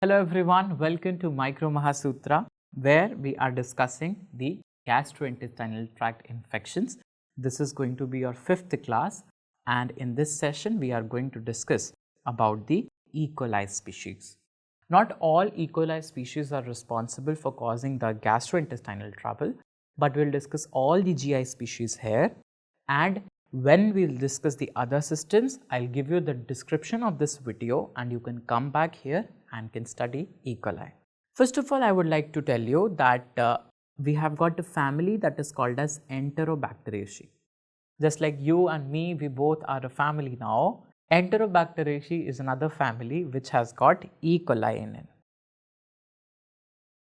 Hello everyone, welcome to 𝗏𝗏 where we are discussing the gastrointestinal tract infections. This is going to be your 5th class, and in this session we are going to discuss about the E. coli species. Not all E. coli species are responsible for causing the gastrointestinal trouble, but we will discuss all the GI species here, and when we will discuss the other systems, I will give you the description of this video and you can come back here and can study E. coli. First of all, I would like to tell you that we have got a family that is called as Enterobacteriaceae. Just like you and me, we both are a family now. Enterobacteriaceae is another family which has got E. coli in it.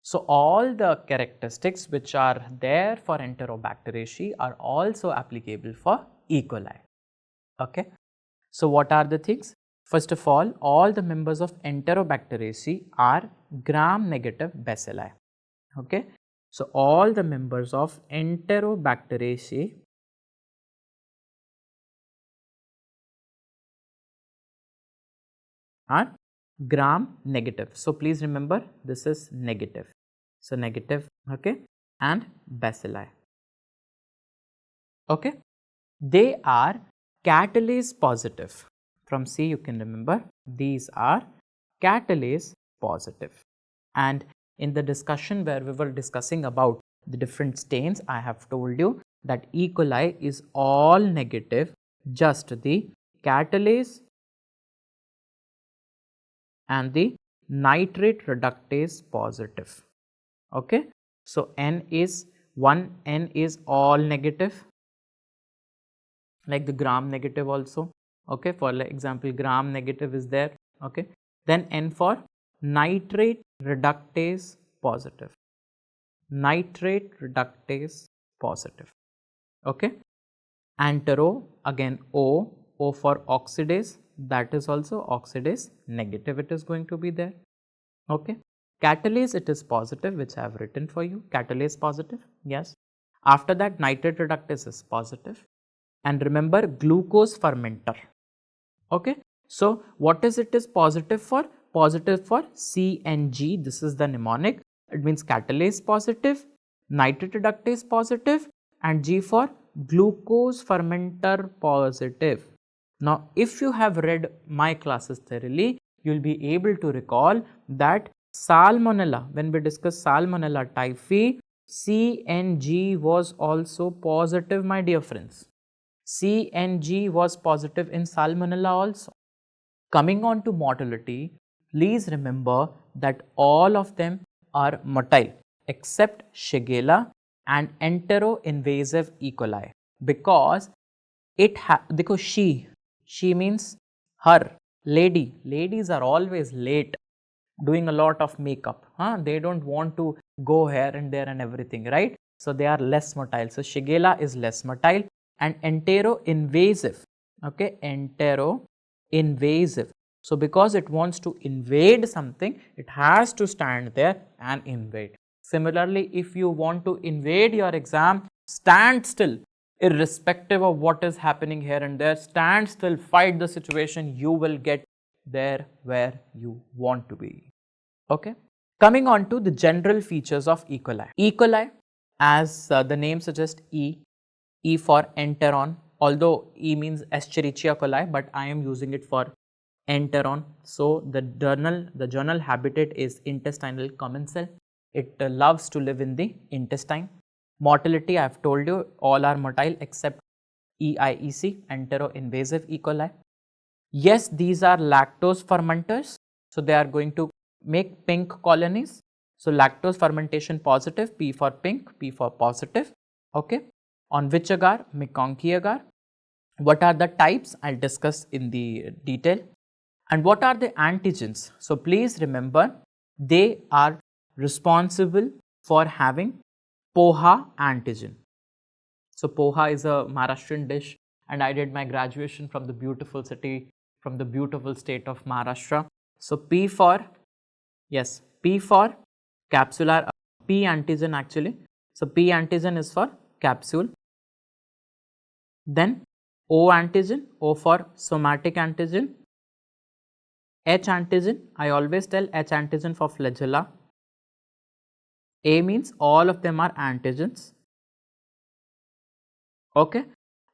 So, all the characteristics which are there for Enterobacteriaceae are also applicable for E. coli. Okay. So, what are the things? First of all the members of Enterobacteriaceae are gram-negative bacilli. Okay. So, all the members of Enterobacteriaceae are gram-negative. So, please remember this is negative. So, negative, okay, and bacilli. Okay. They are catalase positive. From C you can remember these are catalase positive. And in the discussion where we were discussing about the different stains, I have told you that E. coli is all negative, just the catalase and the nitrate reductase positive. Okay. So, N is all negative, like the gram negative also. Okay. For example, gram negative is there. Okay. Then N for nitrate reductase positive. Nitrate reductase positive. Okay. Antero, again O for oxidase, that is also oxidase negative, it is going to be there. Okay. Catalase, it is positive, which I have written for you, catalase positive, yes. After that, nitrate reductase is positive, and remember glucose fermenter. Okay. So, what is it is positive for? Positive for C and G, this is the mnemonic, it means catalase positive, nitrate reductase positive, and G for glucose fermenter positive. Now, if you have read my classes thoroughly, you will be able to recall that Salmonella, when we discuss Salmonella typhi, C and G was also positive, my dear friends. C and G was positive in Salmonella also. Coming on to mortality, please remember that all of them are motile except Shigella and Enterohemorrhagic E. coli, because she means her, lady. Ladies are always late doing a lot of makeup. They don't want to go here and there and everything, right? So, they are less motile. So, Shigella is less motile, and enteroinvasive. Okay, enteroinvasive. So, because it wants to invade something, it has to stand there and invade. Similarly, if you want to invade your exam, stand still, irrespective of what is happening here and there, stand still, fight the situation, you will get there where you want to be. Okay. Coming on to the general features of E. coli. E. coli, as the name suggests, E for enteron, although E means Escherichia coli, but I am using it for enteron. So, the journal habitat is intestinal commensal. It loves to live in the intestine. Mortality, I have told you, all are motile except EIEC, enteroinvasive E. coli. Yes, these are lactose fermenters. So, they are going to make pink colonies. So, lactose fermentation positive, P for pink, P for positive. Okay. On which agar? McConkey agar. What are the types? I will discuss in the detail. And what are the antigens? So, please remember they are responsible for having poha antigen. So, poha is a Maharashtrian dish, and I did my graduation from the beautiful city, from the beautiful state of Maharashtra. So, P for capsular, P antigen actually. So, P antigen is for capsule. Then O antigen, O for somatic antigen, H antigen, I always tell H antigen for flagella. A means all of them are antigens. Okay.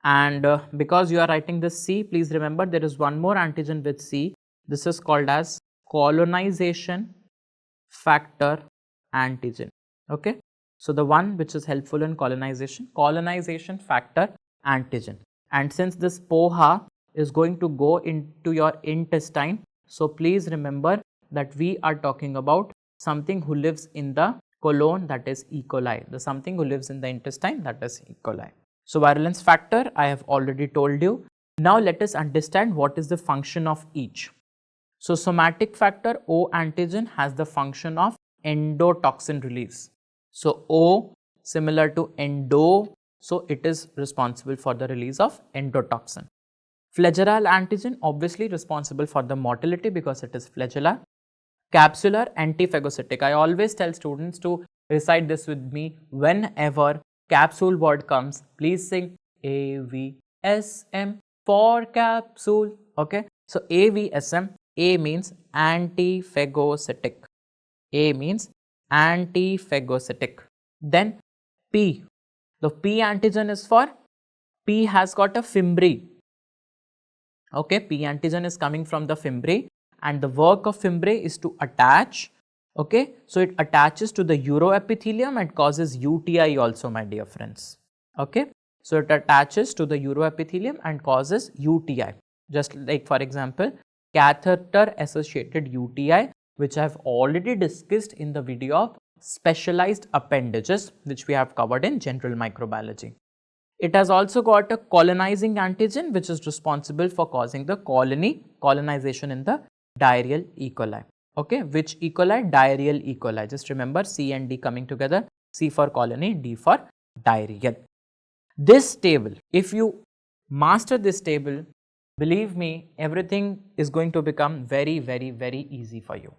And because you are writing this C, please remember there is one more antigen with C. This is called as colonization factor antigen. Okay. So, the one which is helpful in colonization factor antigen. And since this 𝗏 is going to go into your intestine, so please remember that we are talking about something who lives in the colon, that is E. coli, the something who lives in the intestine, that is E. coli. So, virulence factor I have already told you. Now, let us understand what is the function of each. So, somatic factor O antigen has the function of endotoxin release. So, O similar to endo, so it is responsible for the release of endotoxin. Flagellar antigen obviously responsible for the motility because it is flagellar. Capsular antiphagocytic. I always tell students to recite this with me whenever capsule word comes. Please sing AVSM for capsule. Okay. So, AVSM, A means antiphagocytic. A means antiphagocytic. Then P. The P antigen is for P has got a fimbriae. Okay, P antigen is coming from the fimbriae and the work of fimbriae is to attach. Okay, so it attaches to the uroepithelium and causes UTI also, my dear friends. Okay, so it attaches to the uroepithelium and causes UTI. Just like for example, catheter associated UTI, which I have already discussed in the video of specialized appendages, which we have covered in general microbiology. It has also got a colonizing antigen, which is responsible for causing the colonization in the diarrheal E. coli. Okay, which E. coli? Diarrheal E. coli. Just remember C and D coming together, C for colony, D for diarrheal. This table, if you master this table, believe me, everything is going to become very, very, very easy for you.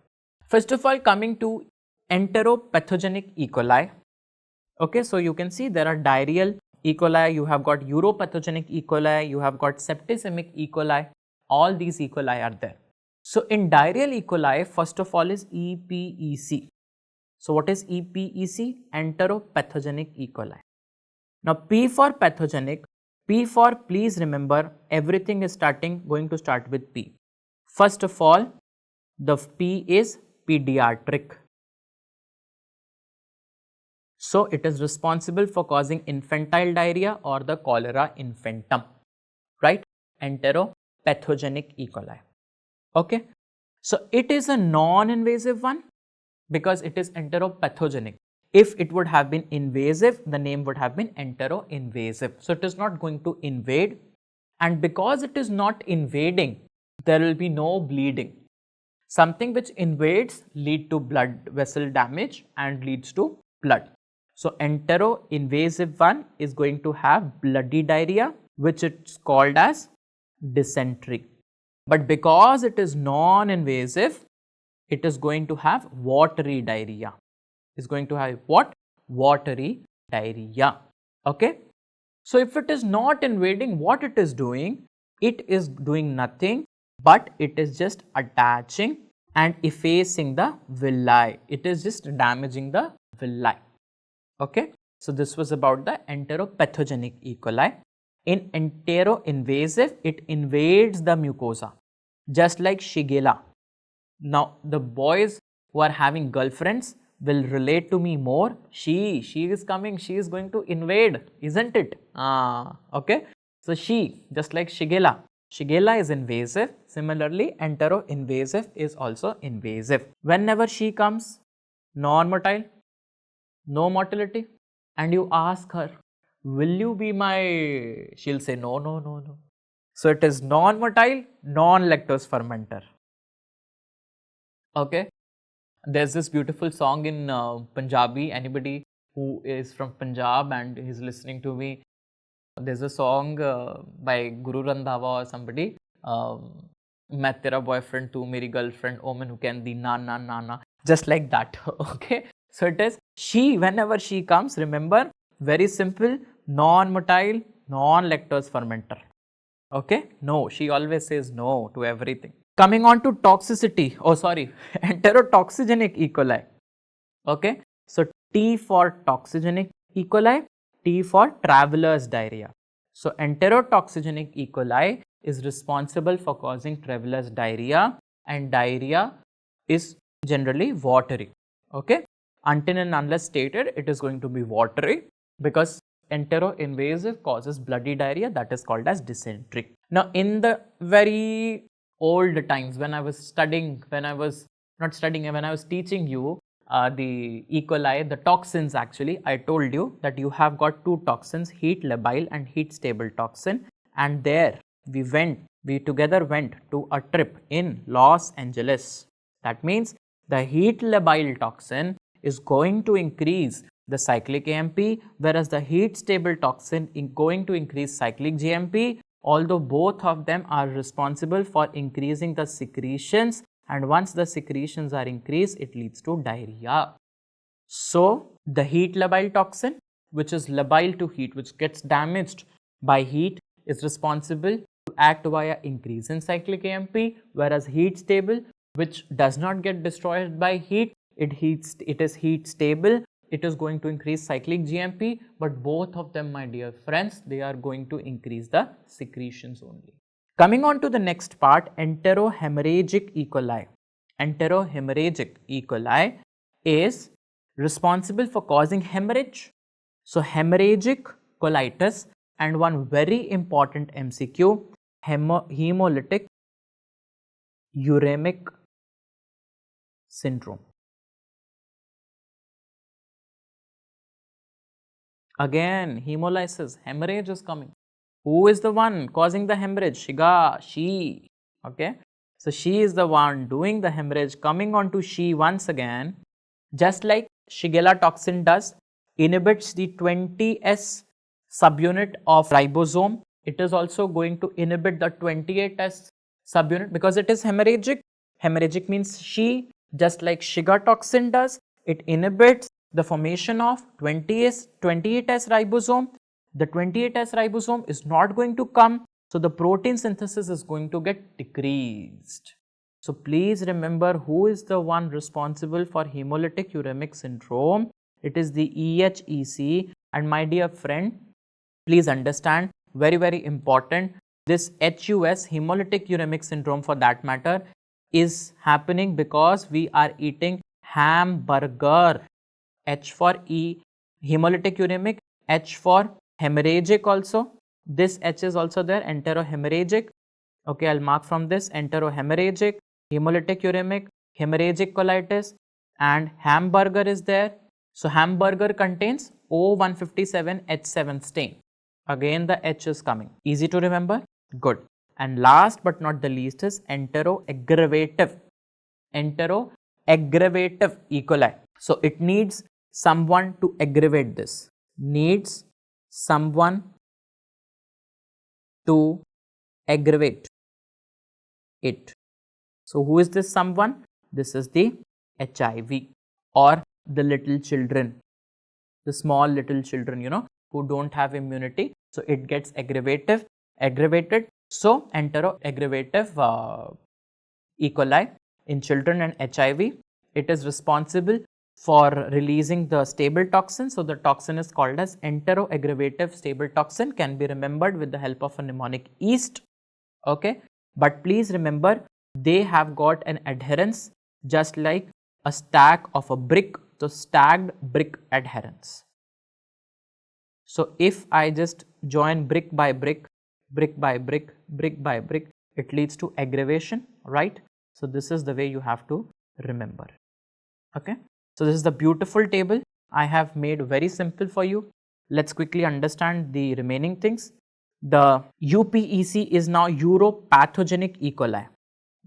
First of all, coming to enteropathogenic E. coli. Okay, so you can see there are diarrheal E. coli, you have got uropathogenic E. coli, you have got 𝗵𝗵 E. coli, all these E. coli are there. So, in diarrheal E. coli, first of all is EPEC. So, what is EPEC? Enteropathogenic E. coli. Now, P for pathogenic, P for, please remember, everything is going to start with P. First of all, the P is pediatric. So, it is responsible for causing infantile diarrhea or the cholera infantum, right? Enteropathogenic E. coli. Okay. So, it is a non-invasive one because it is enteropathogenic. If it would have been invasive, the name would have been enteroinvasive. So, it is not going to invade, and because it is not invading, there will be no bleeding. Something which invades leads to blood vessel damage and leads to blood. So, enteroinvasive one is going to have bloody diarrhea, which is called as dysentery. But because it is non-invasive, it is going to have watery diarrhea. Is going to have what? Watery diarrhea. Okay. So, if it is not invading, what it is doing? It is doing nothing, but it is just attaching and effacing the villi. It is just damaging the villi. Okay. So, this was about the enteropathogenic E. coli. In enteroinvasive, it invades the mucosa, just like Shigella. Now, the boys who are having girlfriends will relate to me more. She is coming, she is going to invade, isn't it? Okay. So, just like Shigella. Shigella is invasive. Similarly, enteroinvasive is also invasive. Whenever she comes, non-motile, no motility, and you ask her, will you be my, she'll say no, no, no, no. So, it is non-motile, non-lactose fermenter. Okay. There's this beautiful song in Punjabi. Anybody who is from Punjab and is listening to me, there's a song by Guru Randhawa or somebody, मैं तेरा boyfriend, तू मेरी girlfriend, ओ मैनू कहंदी ना ना ना ना, just like that. Okay. So, it is she, whenever she comes, remember, very simple, non-motile, non-lactose fermenter. Okay. No, she always says no to everything. Coming on to toxicity, enterotoxigenic E. coli. Okay, so T for toxigenic E. coli, T for traveler's diarrhea. So enterotoxigenic E. coli is responsible for causing traveler's diarrhea, and diarrhea is generally watery. Okay, until and unless stated, it is going to be watery because enteroinvasive causes bloody diarrhea, that is called as dysentery. Now, in the very old times when I was studying, when I was teaching you the E. coli, the toxins actually, I told you that you have got two toxins, Heat-Labile and Heat-Stable toxin, and there we together went to a trip in Los Angeles. That means the Heat-Labile toxin is going to increase the cyclic AMP, whereas the Heat-Stable toxin is going to increase cyclic GMP, although both of them are responsible for increasing the secretions, and once the secretions are increased, it leads to diarrhea. So the Heat-Labile toxin, which is labile to heat, which gets damaged by heat, is responsible to act via increase in cyclic AMP, whereas Heat-Stable, which does not get destroyed by heat, it is heat stable, it is going to increase cyclic GMP, but both of them, my dear friends, they are going to increase the secretions only. Coming on to the next part, Enterohemorrhagic E. coli. Enterohemorrhagic E. coli is responsible for causing hemorrhage. So hemorrhagic colitis, and one very important MCQ, Hemolytic Uremic Syndrome. Again, hemolysis, hemorrhage is coming. Who is the one causing the hemorrhage? She. Okay. So she is the one doing the hemorrhage. Coming on to she once again, just like Shigella toxin does, inhibits the 20S subunit of ribosome. It is also going to inhibit the 28S subunit because it is hemorrhagic. Hemorrhagic means she, just like Shiga toxin does, it inhibits the formation of 28S ribosome. The 28S ribosome is not going to come, so the protein synthesis is going to get decreased. So please remember who is the one responsible for hemolytic uremic syndrome. It is the EHEC, and my dear friend, please understand, very important, this HUS, hemolytic uremic syndrome for that matter, is happening because we are eating hamburger. H for E, hemolytic uremic, H for hemorrhagic also. This H is also there, enterohemorrhagic. Okay, I'll mark from this, enterohemorrhagic, hemolytic uremic, hemorrhagic colitis, and hamburger is there. So hamburger contains O157H7 stain. Again the H is coming. Easy to remember? Good. And last but not the least is enteroaggravative E. coli. So it needs someone to aggravate this. Needs someone to aggravate it. So who is this someone? This is the HIV or the little children, the small little children, who don't have immunity. So it gets aggravated. So enteroaggravative E. coli in children and HIV. It is responsible for releasing the stable toxin. So the toxin is called as enteroaggravative stable toxin, can be remembered with the help of a mnemonic yeast. Okay, but please remember, they have got an adherence just like a stack of a brick, so stacked brick adherence. So if I just join brick by brick, brick by brick, brick by brick, it leads to aggravation, right? So this is the way you have to remember. Okay, so this is the beautiful table I have made very simple for you. Let's quickly understand the remaining things. The UPEC is now uropathogenic E. coli.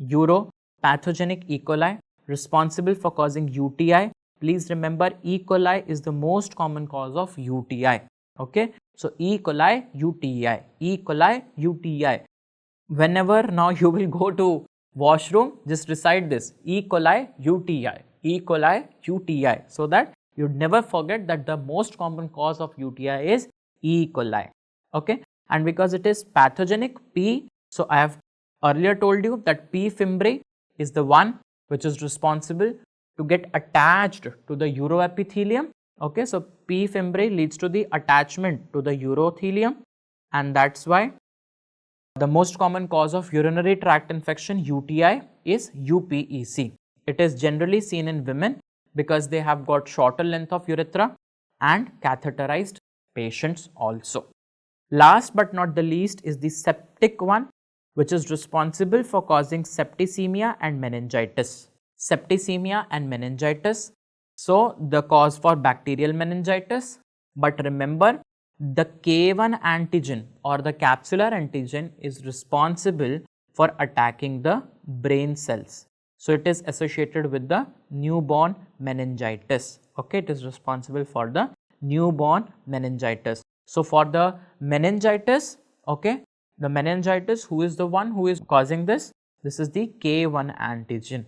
Uropathogenic E. coli, responsible for causing UTI. Please remember, E. coli is the most common cause of UTI. Okay, so E. coli, UTI, E. coli, UTI. Whenever now you will go to washroom, just recite this, E. coli, UTI, E. coli, UTI, so that you never forget that the most common cause of UTI is E. coli. Okay, and because it is pathogenic, P, so I have earlier told you that 𝗵𝗵𝗵𝗺 is the one which is responsible to get attached to the uroepithelium. Okay, so 𝗵𝗵𝗵𝗺 leads to the attachment to the urothelium, and that's why the most common cause of urinary tract infection UTI is UPEC. It is generally seen in women because they have got shorter length of urethra and catheterized patients also. Last but not the least is the septic one, which is responsible for causing septicemia and meningitis. Septicemia and meningitis. So, the cause for bacterial meningitis, but remember the K1 antigen or the capsular antigen is responsible for attacking the brain cells. So, it is associated with the newborn meningitis. Okay, it is responsible for the newborn meningitis. So, for the meningitis, okay, the meningitis, who is the one who is causing this? This is the K1 antigen.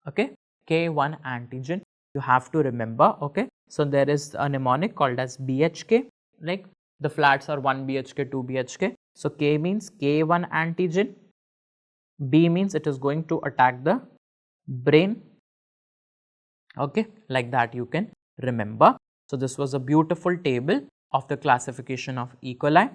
Okay, K1 antigen you have to remember. Okay, so there is a mnemonic called as BHK, like the flats are 1 BHK, 2 BHK. So, K means K1 antigen, B means it is going to attack the brain. Okay, like that you can remember. So, this was a beautiful table of the classification of E. coli.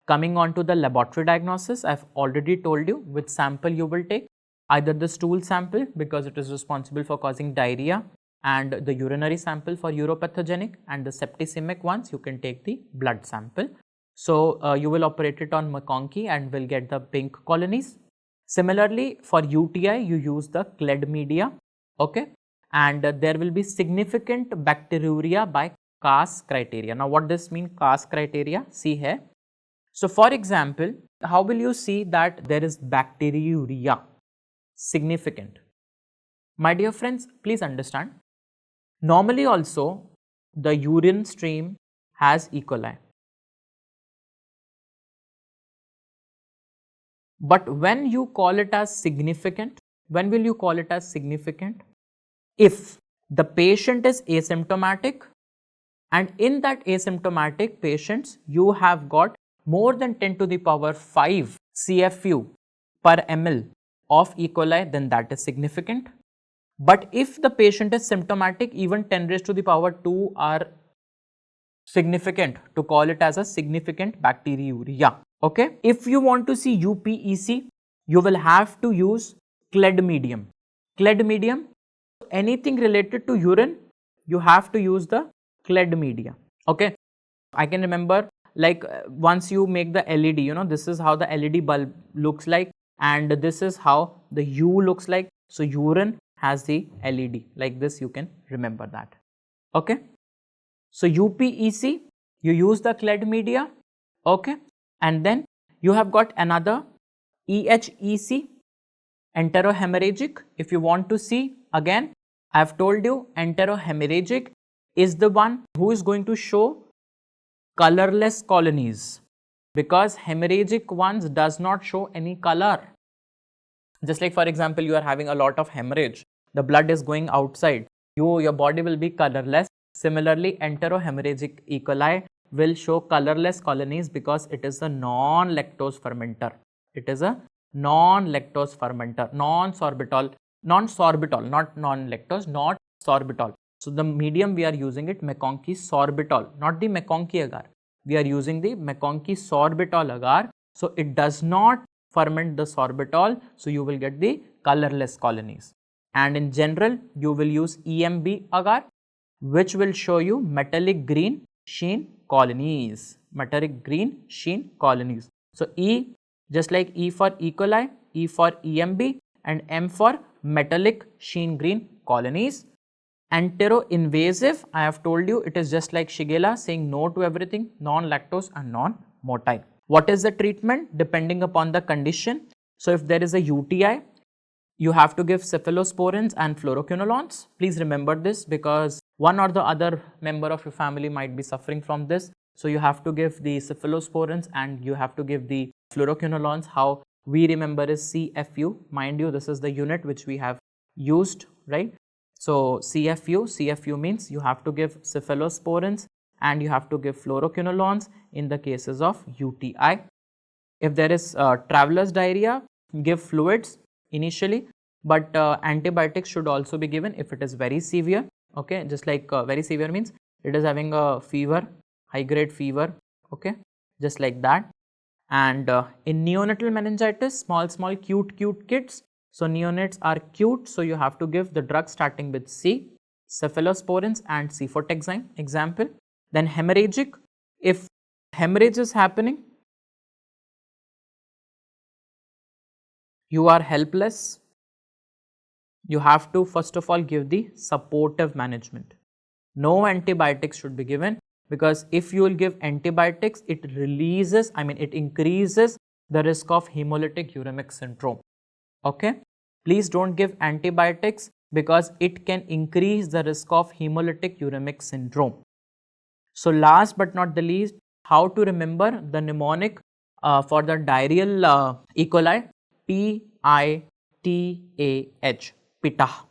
Coming on to the laboratory diagnosis, I have already told you which sample you will take, either the stool sample because it is responsible for causing diarrhea, and the urinary sample for uropathogenic, and the septicemic ones you can take the blood sample. So, you will operate it on McConkey and will get the pink colonies. Similarly, for UTI you use the CLED media, okay, and there will be significant bacteriuria by CAS criteria. Now, what does mean CAS criteria? See here. So, for example, how will you see that there is bacteriuria significant? My dear friends, please understand, normally also the urine stream has E. coli. But when you call it as significant, when will you call it as significant? If the patient is asymptomatic, and in that asymptomatic patients you have got more than 10 to the power 5 CFU per ml of E. coli, then that is significant. But if the patient is symptomatic, even 10 raised to the power 2 are significant to call it as a significant bacteriuria. Okay. If you want to see UPEC, you will have to use CLED medium. CLED medium, anything related to urine, you have to use the CLED media. Okay. I can remember, like once you make the LED, you know, this is how the LED bulb looks like, and this is how the U looks like. So, urine has the LED like this, you can remember that. Okay. So, UPEC, you use the CLED media, okay, and then you have got another EHEC, enterohemorrhagic. If you want to see, again I have told you enterohemorrhagic is the one who is going to show colorless colonies, because hemorrhagic ones does not show any color. Just like, for example, you are having a lot of hemorrhage, the blood is going outside, your body will be colorless. Similarly, enterohemorrhagic E. coli will show colorless colonies because it is a non-lactose fermenter. It is a non-lactose fermenter, non-sorbitol, not non-lactose, not sorbitol. So, the medium we are using it McConkey sorbitol, not the McConkey agar. We are using the McConkey sorbitol agar. So, it does not ferment the sorbitol. So, you will get the colorless colonies. And in general, you will use EMB agar, which will show you metallic green sheen colonies, metallic green sheen colonies. So, E, just like E for E. coli, E for EMB, and M for metallic sheen green colonies. Enteroinvasive, I have told you, it is just like Shigella saying no to everything, non-lactose and non-motile. What is the treatment? Depending upon the condition. So, if there is a UTI, you have to give cephalosporins and fluoroquinolones. Please remember this, because one or the other member of your family might be suffering from this. So, you have to give the cephalosporins and you have to give the fluoroquinolones. How we remember is CFU. Mind you, this is the unit which we have used, right? So, CFU means you have to give cephalosporins and you have to give fluoroquinolones in the cases of UTI. If there is traveler's diarrhea, give fluids initially, but antibiotics should also be given if it is very severe. Okay, just like very severe means it is having a fever, high grade fever, okay, just like that. And in neonatal meningitis, small cute kids, so neonates are cute, so you have to give the drug starting with C, cephalosporins and cefotaxime example. Then hemorrhagic, if hemorrhage is happening, you are helpless, you have to first of all give the supportive management. No antibiotics should be given, because if you will give antibiotics, it releases, it increases the risk of hemolytic uremic syndrome. Okay, please don't give antibiotics because it can increase the risk of hemolytic uremic syndrome. So last but not the least, how to remember the mnemonic for the diarrheal E. coli, PITAH, pitah,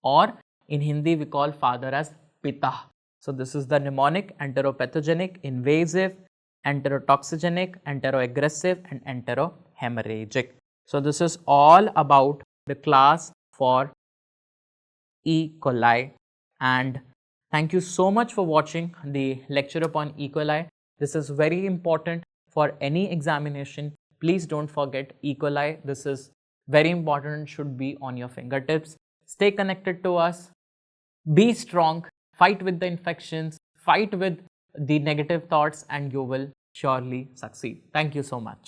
or in Hindi we call father as pitah. So this is the mnemonic: enteropathogenic, invasive, enterotoxigenic, enteroaggressive and enterohemorrhagic. So this is all about the class for E. coli, and thank you so much for watching the lecture upon E. coli. This is very important for any examination. Please don't forget E. coli. This is very important, should be on your fingertips. Stay connected to us. Be strong. Fight with the infections. Fight with the negative thoughts, and you will surely succeed. Thank you so much.